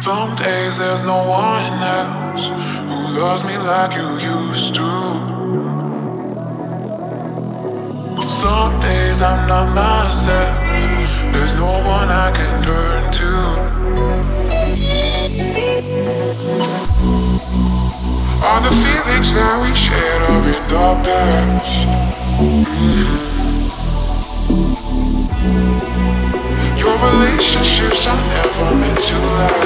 Some days there's no one else who loves me like you used to. Some days I'm not myself, there's no one I can turn to. All the feelings that we shared are in the past. Your relationships are never meant to last.